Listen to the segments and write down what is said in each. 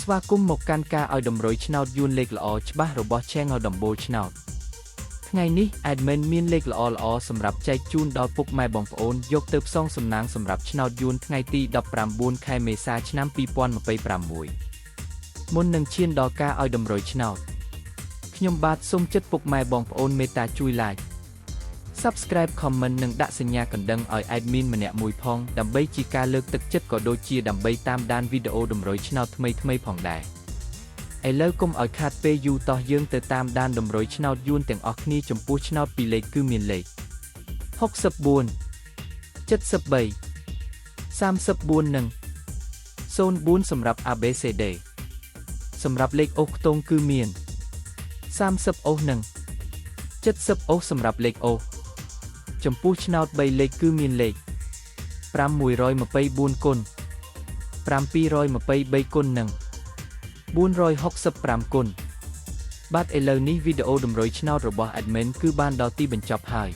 ស្វាគមន៍មកកាន់ការឲ្យតម្រុយឆ្នោតយួនលេខល្អច្បាស់របស់ Channel ដំបូលឆ្នោតថ្ងៃនេះ Admin មានលេខល្អៗសម្រាប់ចែកជូនដល់ពុកម៉ែបងប្អូនយកទៅផ្សងសំណាងសម្រាប់ឆ្នោតយួនថ្ងៃទី19ខែមេសាឆ្នាំ2026មុននឹងឈានដល់ការឲ្យតម្រុយឆ្នោតខ្ញុំបាទសូមចិត្តពុកម៉ែបងប្អូនមេត្តាជួយ Like Subscribe Comment និងដាក់សញ្ញាកណ្ដឹងឲ្យ Admin ម្នាក់មួយផងដើម្បីជាការលើកទឹកចិត្តក៏ដូចជាដើម្បីតាមដានវីដេអូតម្រុយឆ្នោតថ្មីៗផងដែរឥឡូវកុំឲ្យខាតពេលយូរតោះយើងទៅតាមដានតម្រុយឆ្នោតយួនទាំងអស់គ្នាចំពោះឆ្នោតពីរលេខគឺមានលេខ64 73 34និង04សម្រាប់ ABCD សម្រាប់លេខអូសខ្ទង់គឺមាន30អូសនិង70អូសសម្រាប់លេខអូសចំពោះឆ្នោត3លេខគឺមានលេខ524គុណ723គុណនិង465គុណបាទឥឡូវនេះវីដេអូតម្រុយឆ្នោតរបស់ Admin គឺបានដល់ទីបញ្ចប់ហើយ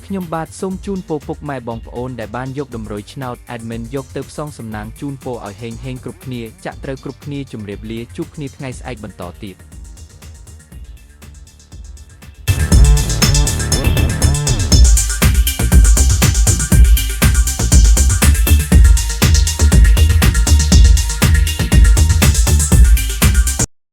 ខ្ញុំបាទសូមជូនពរពុកម៉ែបងប្អូនដែលបានយកតម្រុយឆ្នោត Admin យកទៅផ្សងសំណាងជូនពរឲ្យហេងៗគ្រប់គ្នាចាក់ត្រូវគ្រប់គ្នាជម្រាបលាជួបគ្នាថ្ងៃស្អែកបន្តទៀត